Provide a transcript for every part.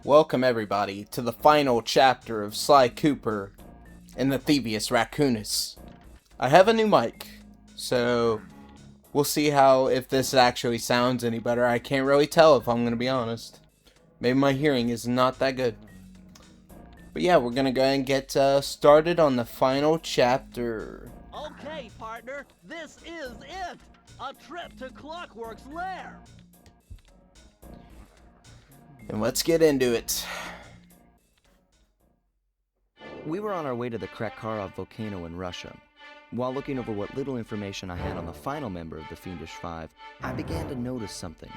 Welcome everybody to the final chapter of Sly Cooper and the Thievius Raccoonus. I have a new mic, so we'll see if this actually sounds any better. I can't really tell if I'm going to be honest. Maybe my hearing is not that good. But yeah, we're going to go ahead and get started on the final chapter. Okay, partner, this is it! A trip to Clockwerk's lair! And let's get into it. We were on our way to the Krakharov volcano in Russia. While looking over what little information I had on the final member of the Fiendish Five, I began to notice something.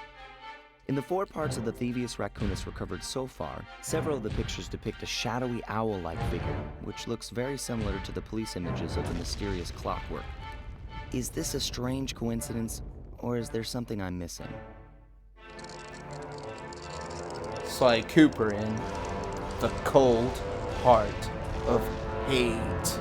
In the 4 parts of the Thievius Raccoonus recovered so far, several of the pictures depict a shadowy owl-like figure, which looks very similar to the police images of the mysterious Clockwerk. Is this a strange coincidence, or is there something I'm missing? Sly Cooper in The Cold Heart of Hate.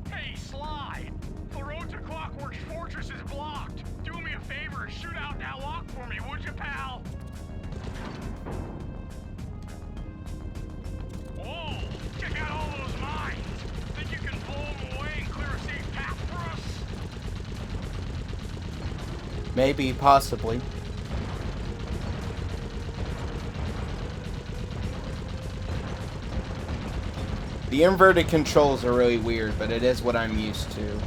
Hey, Sly! The road to Clockwerk's fortress is blocked. Do me a favor and shoot out that lock for me, would you, pal? Whoa! Check out all those mines! Think you can blow them away and clear a safe path for us? Maybe, possibly. The inverted controls are really weird, but it is what I'm used to.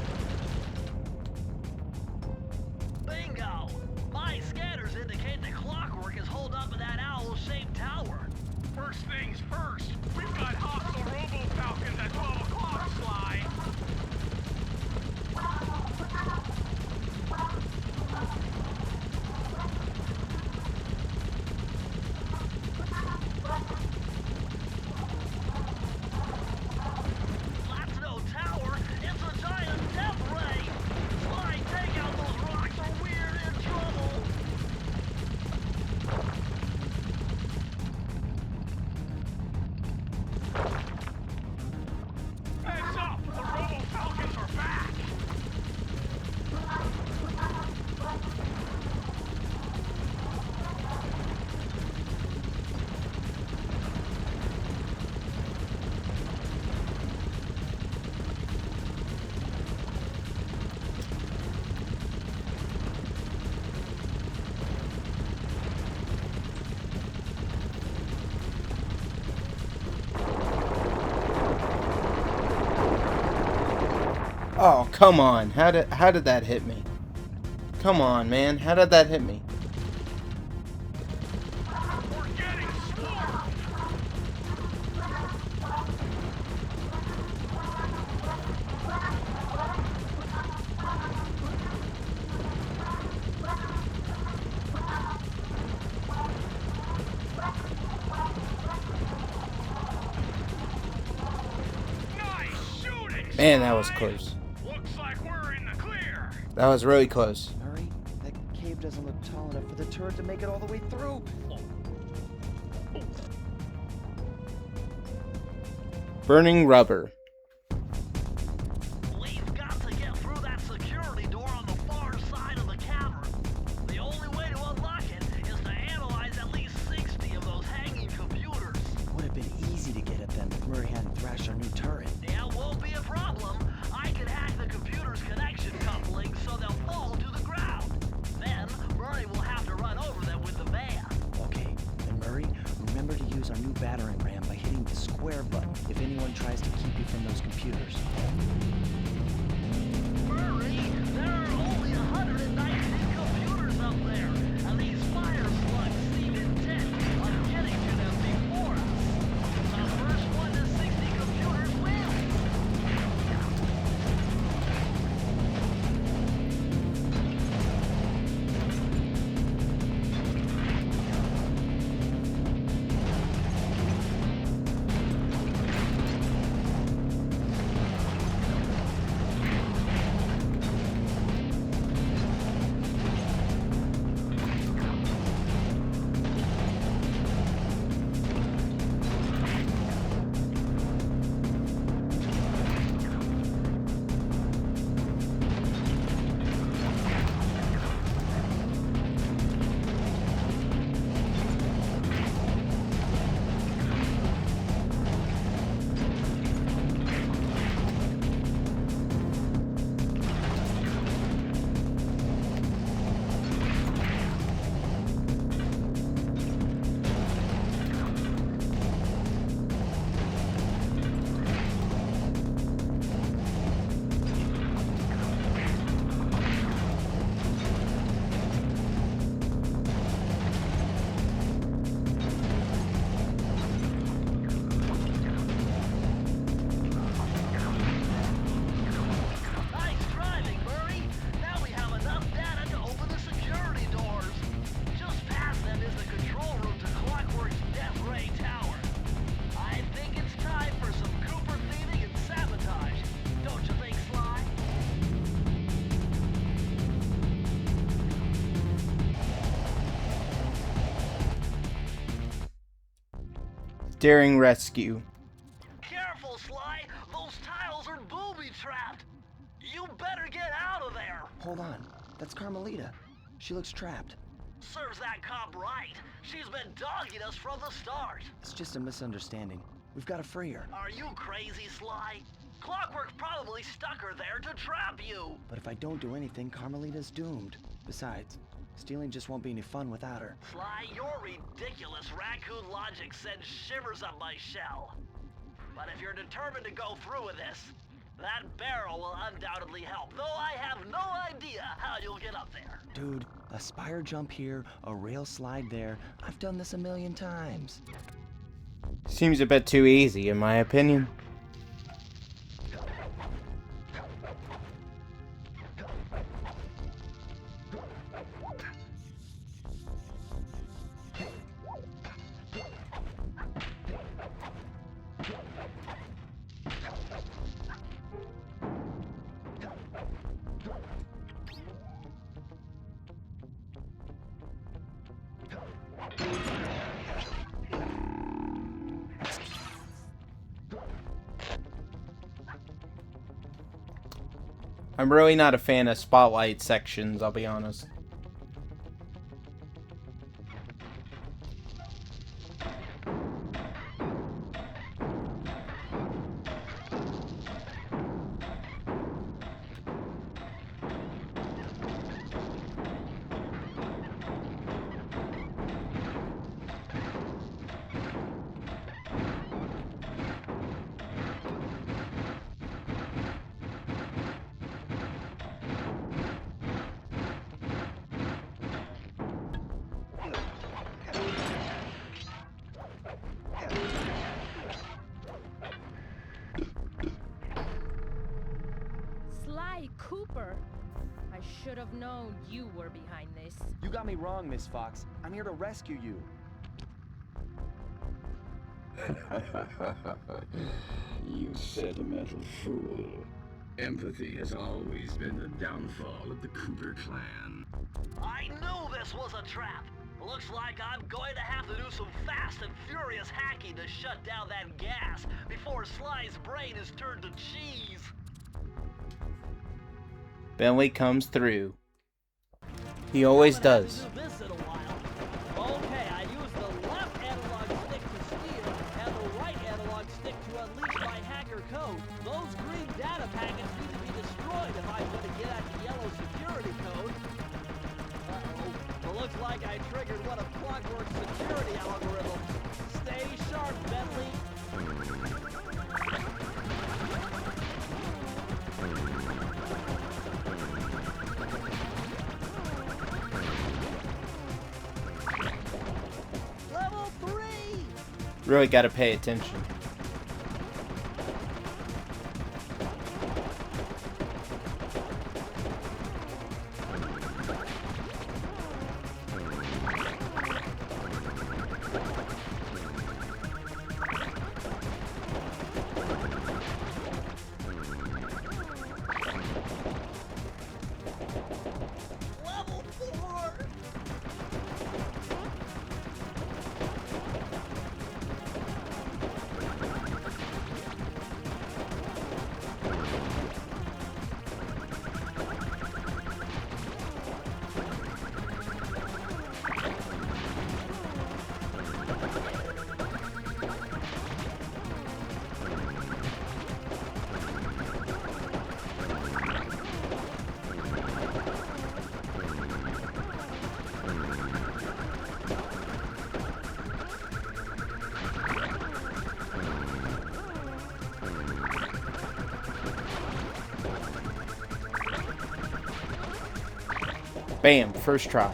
Bingo! My scanners indicate that Clockwerk is holed up in that owl-shaped tower. First things first, we've got hostile robo-falcons at 12 o'clock, Sly. That's no tower, it's a giant death ray! Sly, take out those rocks or we're in trouble! Heads up! The robo-falcons are back! Oh, come on. How did that hit me? Come on, man. How did that hit me? We're getting swarmed! Nice shooting, Man, that was Sly! close. Looks like we're in the clear. That was really close. Hurry, that cave doesn't look tall enough for the turret to make it all the way through. Burning rubber. We've got to get through that security door on the far side of the cavern. The only way to unlock it is to analyze at least 60 of those hanging computers. Would have been easy to get at them if Murray hadn't thrashed our new turret. Yeah, won't be a problem. I can hack the computer's connection coupling so they'll fall to the ground. Then, Murray will have to run over them with the van. Okay, and Murray, remember to use our new battering ram by hitting the square button if anyone tries to keep you from Daring rescue. Careful, Sly. Those tiles are booby-trapped. You better get out of there. Hold on. That's Carmelita. She looks trapped. Serves that cop right. She's been dogging us from the start. It's just a misunderstanding. We've got to free her. Are you crazy, Sly? Clockwerk probably stuck her there to trap you. But if I don't do anything, Carmelita's doomed. Besides, stealing just won't be any fun without her. Sly, your ridiculous raccoon logic sends shivers up my shell. But if you're determined to go through with this, that barrel will undoubtedly help, though I have no idea how you'll get up there. Dude, a spire jump here, a rail slide there. I've done this a million times. Seems a bit too easy, in my opinion. I'm really not a fan of spotlight sections, I'll be honest. Sly Cooper! I should have known you were behind this. You got me wrong, Miss Fox. I'm here to rescue you. You sentimental fool. Empathy has always been the downfall of the Cooper clan. I knew this was a trap. Looks like I'm going to have to do some fast and furious hacking to shut down that gas before Sly's brain is turned to cheese. Bentley comes through. He always does. Haven't had to do this in a while. Okay, I use the left analog stick to steal and the right analog stick to unleash my hacker code. Those green data packets need to be destroyed if I'm going to get at the yellow security code. Uh-oh. It looks like I triggered one of Clockwerk's security algorithms. Stay sharp, Bentley. Level 3! Really gotta pay attention. Level 4! Bam, first try.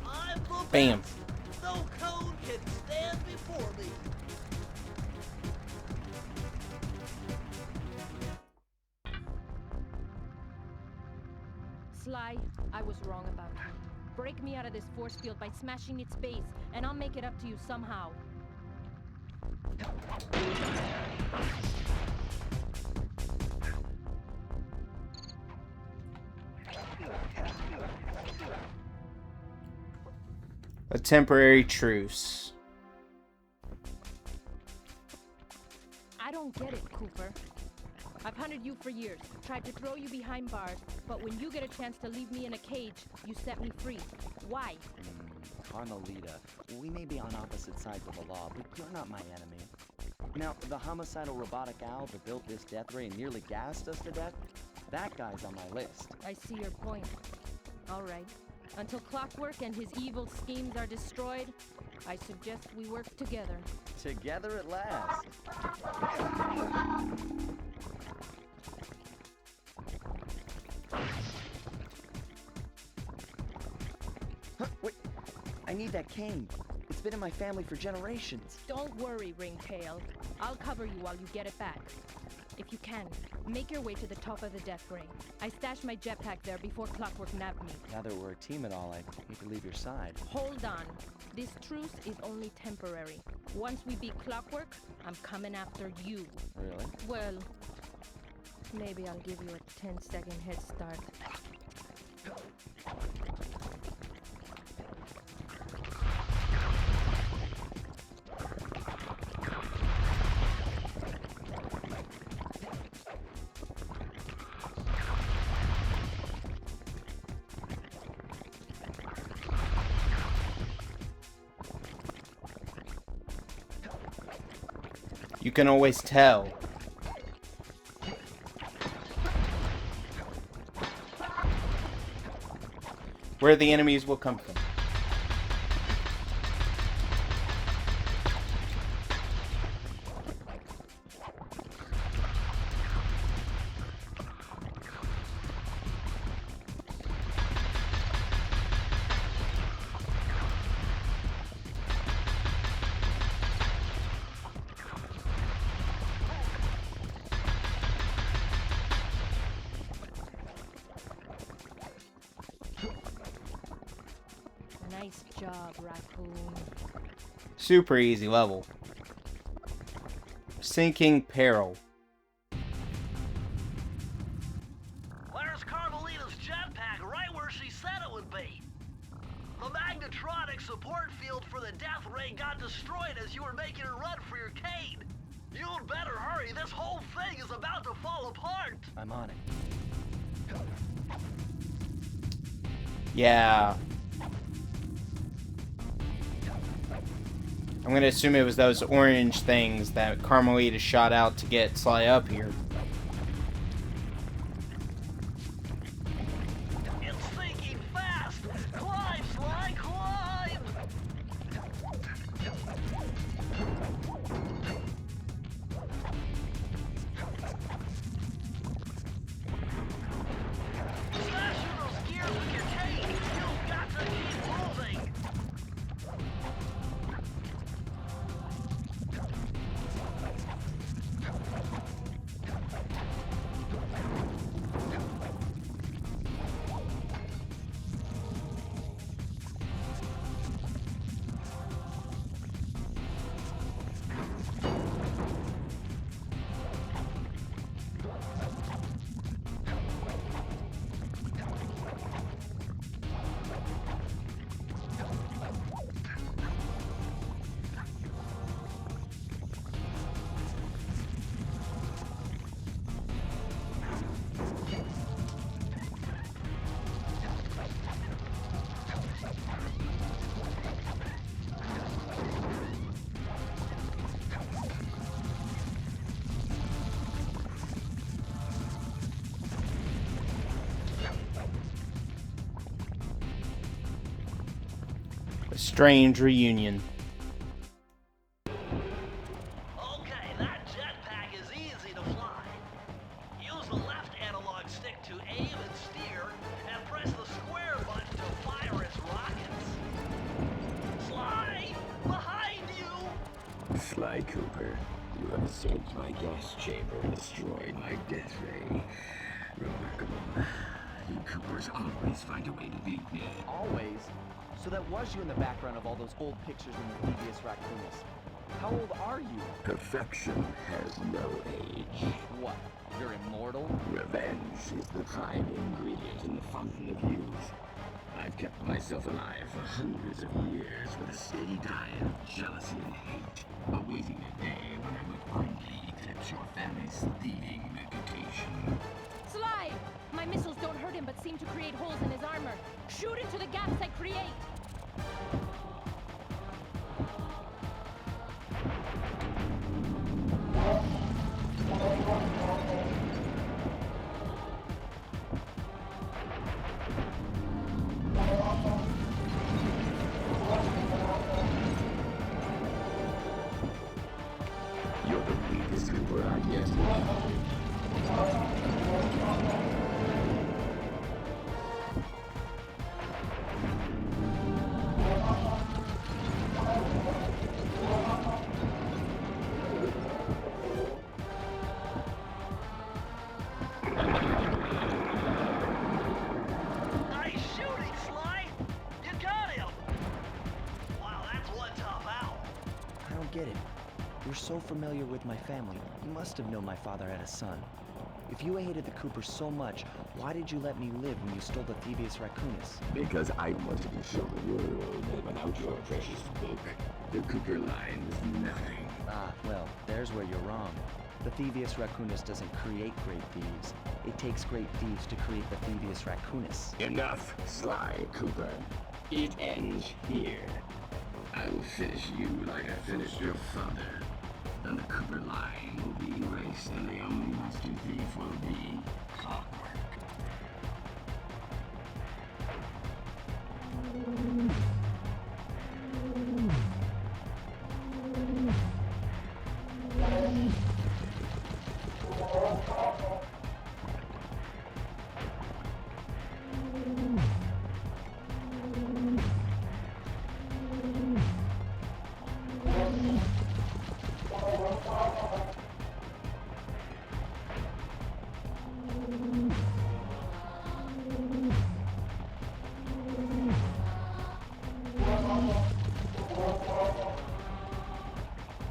I'm the Bam. best. No code can stand before me. Sly, I was wrong about you. Break me out of this force field by smashing its base, and I'll make it up to you somehow. A temporary truce. don't get it, Cooper. I've hunted you for years, tried to throw you behind bars, but when you get a chance to leave me in a cage, you set me free. Why? Carmelita, we may be on opposite sides of the law, but you're not my enemy. Now, the homicidal robotic owl that built this death ray and nearly gassed us to death, that guy's on my list. I see your point. All right. Until Clockwerk and his evil schemes are destroyed, I suggest we work together. Together at last. Huh, wait. I need that cane. It's been in my family for generations. Don't worry, Ringtail. I'll cover you while you get it back. If you can, make your way to the top of the death ray. I stashed my jetpack there before Clockwerk nabbed me. Now that we're a team and all, I hate to leave your side. Hold on. This truce is only temporary. Once we beat Clockwerk, I'm coming after you. Really? Well, maybe I'll give you a 10-second head start. You can always tell. Where the enemies will come from. Nice job, Raccoon. Super easy level. Sinking Peril. Where's Carmelita's jetpack? Right where she said it would be. The magnetronic support field for the death ray got destroyed as you were making a run for your cane. You'd better hurry. This whole thing is about to fall apart. I'm on it. Yeah. I'm gonna assume it was those orange things that Carmelita shot out to get Sly up here. It's sinking fast. Climb, Sly, climb. Smash through those gears with your cane. You've got to keep moving. A strange reunion. Okay, that jetpack is easy to fly. Use the left analog stick to aim and steer, and press the square button to fire its rockets. Sly! Behind you! Sly Cooper, you have escaped my gas chamber and destroyed my death ray. Remarkable. You Coopers always find a way to beat me. Always? So that was you in the background of all those old pictures in the devious raccoonus. How old are you? Perfection has no age. What? You're immortal? Revenge is the prime ingredient in the fountain of youth. I've kept myself alive for hundreds of years with a steady diet of jealousy and hate, awaiting a day when I would finally eclipse your family's thieving reputation. Sly! My missiles don't hurt him but seem to create holes in his armor. Shoot into the gaps I create! You're the weakest Cooper I've yet met. Nice shooting, Sly! You got him! Wow, that's one tough owl. I don't get it. You're so familiar with my family. You must have known my father had a son. If you hated the Coopers so much, why did you let me live when you stole the Thievius Raccoonus? Because I wanted to show the world that without your precious book, the Cooper line was nothing. Ah, well, there's where you're wrong. The Thievius Raccoonus doesn't create great thieves. It takes great thieves to create the Thievius Raccoonus. Enough, Sly Cooper. It ends here. I will finish you like I finished your father. Then the Cooper line will be erased, and the only master thief will be Clockwerk.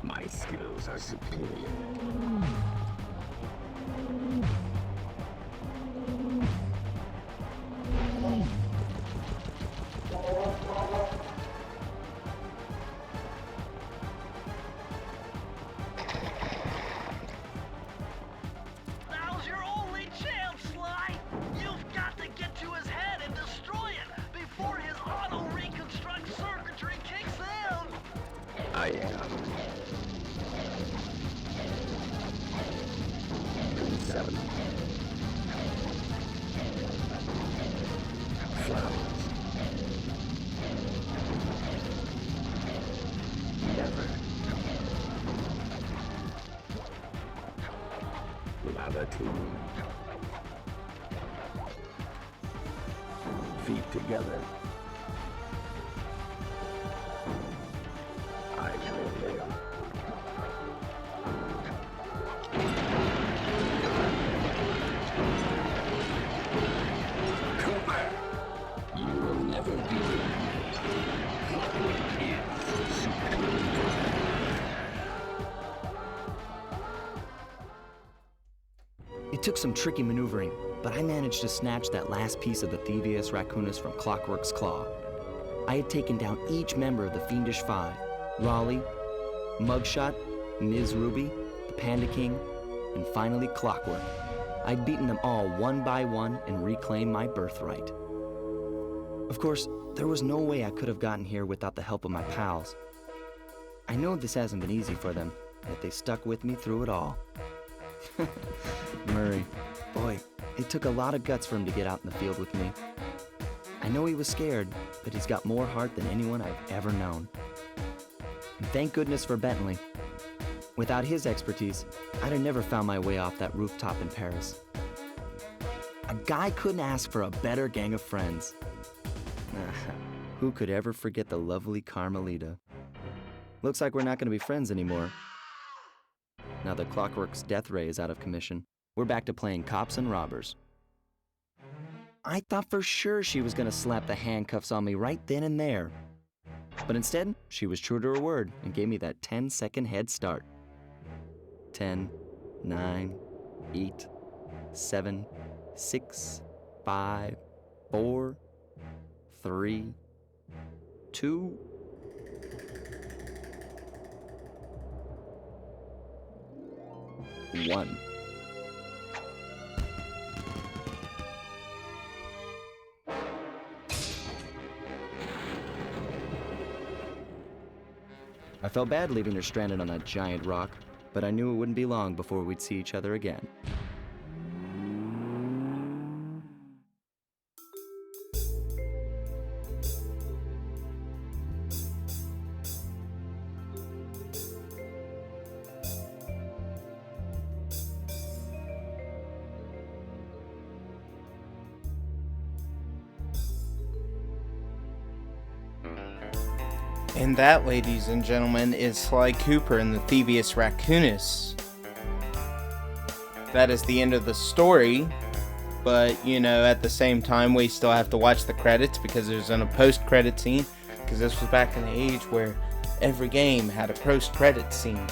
My skills are superior. Now's your only chance, Sly! You've got to get to his head and destroy it before his auto-reconstruct circuitry kicks in! I am. 7. Flowers. Never. Lava tomb. Feet together. I will live. Cooper! You will never be It took some tricky maneuvering, but I managed to snatch that last piece of the Thievius Raccoonus from Clockwerk's claw. I had taken down each member of the Fiendish Five: Raleigh, Mugshot, Ms. Ruby, the Panda King, and finally Clockwerk. I'd beaten them all one by one and reclaimed my birthright. Of course, there was no way I could have gotten here without the help of my pals. I know this hasn't been easy for them, yet they stuck with me through it all. Murray, boy, it took a lot of guts for him to get out in the field with me. I know he was scared, but he's got more heart than anyone I've ever known. And thank goodness for Bentley. Without his expertise, I'd have never found my way off that rooftop in Paris. A guy couldn't ask for a better gang of friends. Who could ever forget the lovely Carmelita? Looks like we're not going to be friends anymore. Now that Clockwerk's death ray is out of commission, we're back to playing cops and robbers. I thought for sure she was going to slap the handcuffs on me right then and there. But instead, she was true to her word and gave me that 10-second head start. 10, 9, 8, 7, 6, 5, 4, 3, 2, 1. I felt bad leaving her stranded on that giant rock, but I knew it wouldn't be long before we'd see each other again. And that, ladies and gentlemen, is Sly Cooper and the Thievius Raccoonus. That is the end of the story, but, you know, at the same time, we still have to watch the credits because there's a post-credit scene, because this was back in the age where every game had a post-credit scene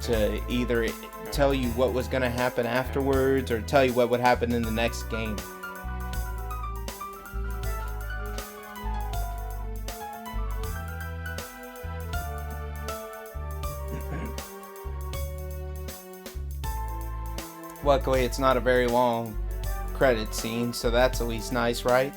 to either tell you what was going to happen afterwards or tell you what would happen in the next game. Luckily, it's not a very long credit scene, so that's at least nice, right?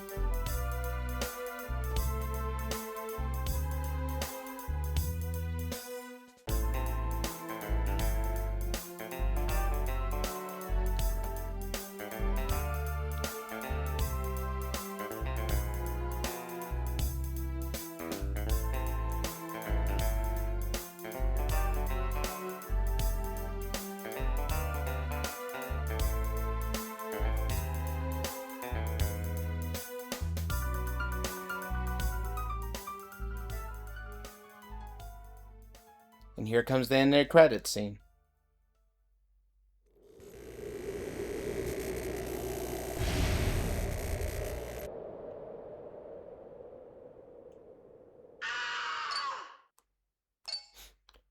And here comes the end of the credit scene.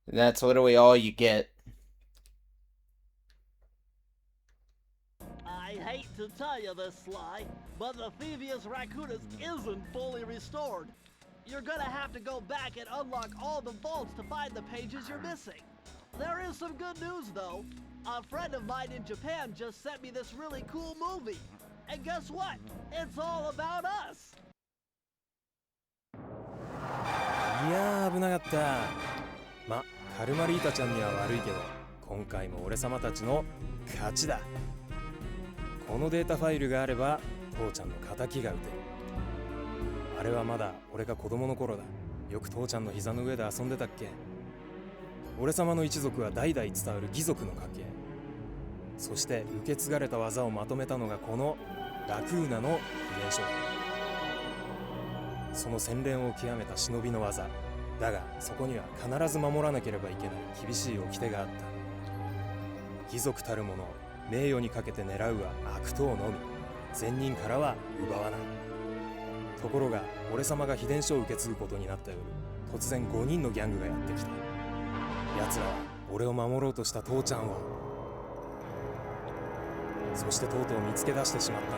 And that's literally all you get. I hate to tell you this, Sly, but the Thievius Raccoonus isn't fully restored. You're gonna have to go back and unlock all the vaults to find the pages you're missing. There is some good news, though. A friend of mine in Japan just sent me this really cool movie. And guess what? It's all about us! いやー危なかった。ま、カルマリータちゃんには悪いけど、今回も俺様たちの勝ちだ。このデータファイルがあれば、父ちゃんの仇が撃てる。あれはまだ俺が子供の頃だ。よく父ちゃんの膝の上で遊んでたっけ。俺様の一族は代々伝わる義族の家系。そして受け継がれた技をまとめたのがこのラクーナの遺伝書だ。その洗練を極めた忍びの技だが、そこには必ず守らなければいけない厳しい掟があった。義族たる者を名誉にかけて狙うは悪党のみ、善人からは奪わない。ところが俺様が秘伝書を受け継ぐことになった夜、突然5人のギャングがやってきた。奴らは俺を守ろうとした父ちゃんを、そしてとうとう見つけ出してしまったんだ。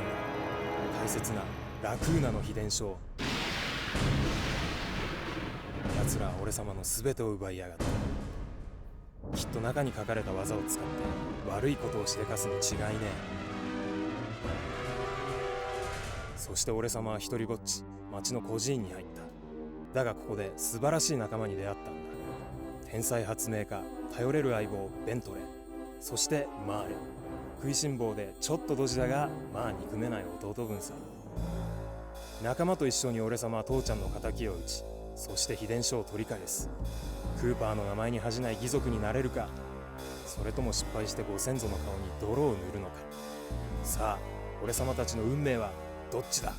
大切なラクーナの秘伝書を。奴らは俺様の全てを奪いやがった。きっと中に書かれた技を使って悪いことをしでかすに違いねえ。そして俺様は一人ぼっち町の孤児院に入った。だがここで素晴らしい仲間に出会ったんだ。天才発明家、頼れる相棒ベントレー、そしてマーレ。食いしん坊でちょっとドジだがまあ憎めない弟分さ。仲間と一緒に俺様は父ちゃんの仇を討ち、そして秘伝書を取り返す。クーパーの名前に恥じない義族になれるか、それとも失敗してご先祖の顔に泥を塗るのか。さあ俺様たちの運命はどっちだ。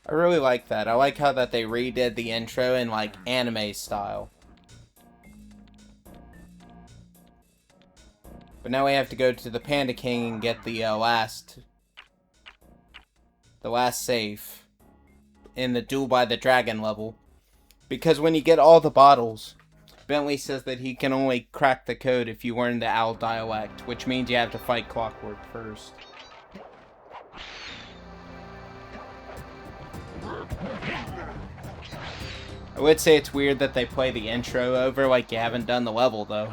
I really like that. I like how that they redid the intro in like anime style. But now we have to go to the Panda King and get the last save in the Duel by the Dragon level. Because when you get all the bottles Bentley says that he can only crack the code if you learn the owl dialect, which means you have to fight Clockwerk first. I would say it's weird that they play the intro over like you haven't done the level, though.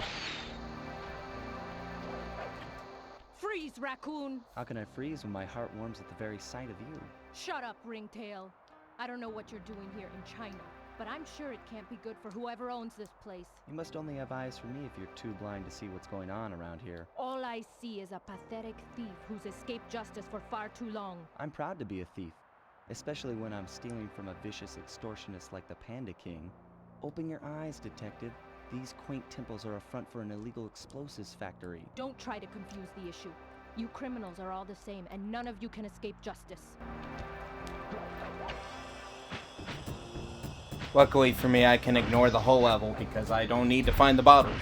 Freeze, raccoon! How can I freeze when my heart warms at the very sight of you? Shut up, Ringtail. I don't know what you're doing here in China, but I'm sure it can't be good for whoever owns this place. You must only have eyes for me if you're too blind to see what's going on around here. All I see is a pathetic thief who's escaped justice for far too long. I'm proud to be a thief, especially when I'm stealing from a vicious extortionist like the Panda King. Open your eyes, detective. These quaint temples are a front for an illegal explosives factory. Don't try to confuse the issue. You criminals are all the same, and none of you can escape justice. Luckily for me, I can ignore the whole level because I don't need to find the bottles.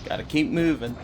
Gotta keep moving.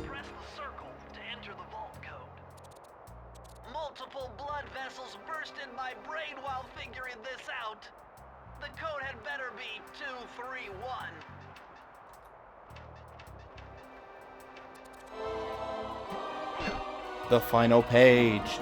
Press the circle to enter the vault code. Multiple blood vessels burst in my brain while figuring this out. The code had better be 231. The final page.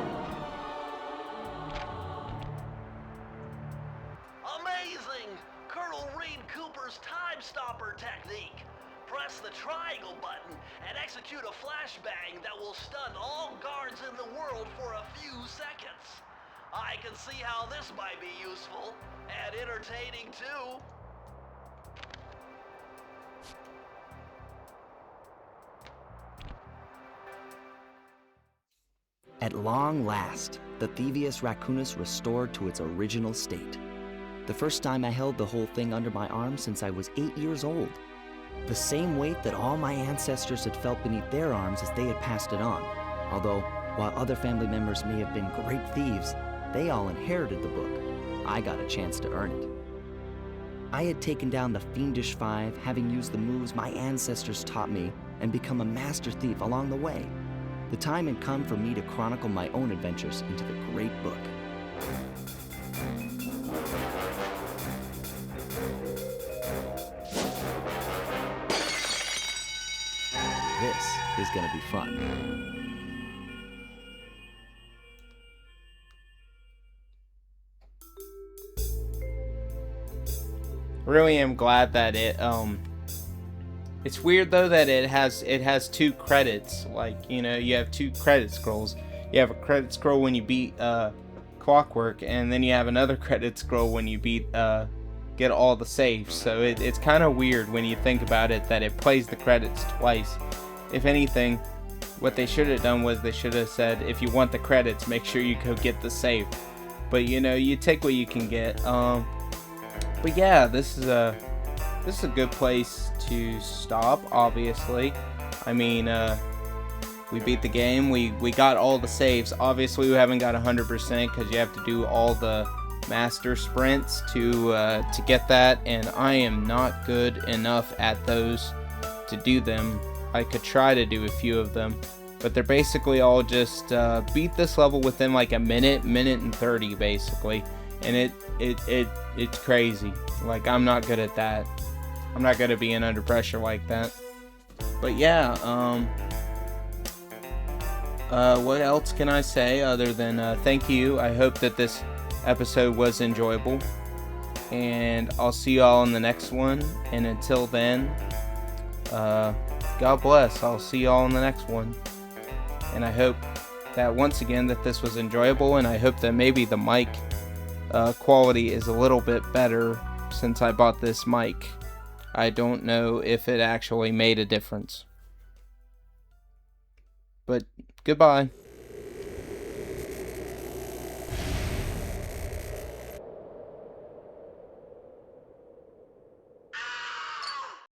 Amazing! Colonel Reed Cooper's time stopper technique. Press the triangle button and execute a flashbang that will stun all guards in the world for a few seconds. I can see how this might be useful and entertaining too. At long last, the Thievius Raccoonus restored to its original state. The first time I held the whole thing under my arm since I was 8 years old. The same weight that all my ancestors had felt beneath their arms as they had passed it on. Although, while other family members may have been great thieves, they all inherited the book. I got a chance to earn it. I had taken down the Fiendish Five, having used the moves my ancestors taught me, and become a master thief along the way. The time had come for me to chronicle my own adventures into the great book. This is gonna be fun. Really am glad that it's weird though that it has two credits. Like, you know, you have two credit scrolls. You have a credit scroll when you beat Clockwerk, and then you have another credit scroll when you beat get all the saves. So it's kind of weird when you think about it that it plays the credits twice. if anything, what they should have done was they should have said, if you want the credits, make sure you go get the save. But you know, you take what you can get. But yeah, this is a good place to stop, obviously. I mean, we beat the game, we got all the saves. Obviously we haven't got 100% because you have to do all the master sprints to get that, and I am not good enough at those to do them. I could try to do a few of them, but they're basically all just beat this level within like a minute and 30 basically, and it's crazy. Like, I'm not good at that. I'm not good at being under pressure like that. But yeah, what else can I say other than thank you. I hope that this episode was enjoyable, and I'll see y'all in the next one, and until then, God bless. I'll see y'all in the next one, and I hope that once again that this was enjoyable, and I hope that maybe the mic quality is a little bit better since I bought this mic. I don't know if it actually made a difference, but goodbye.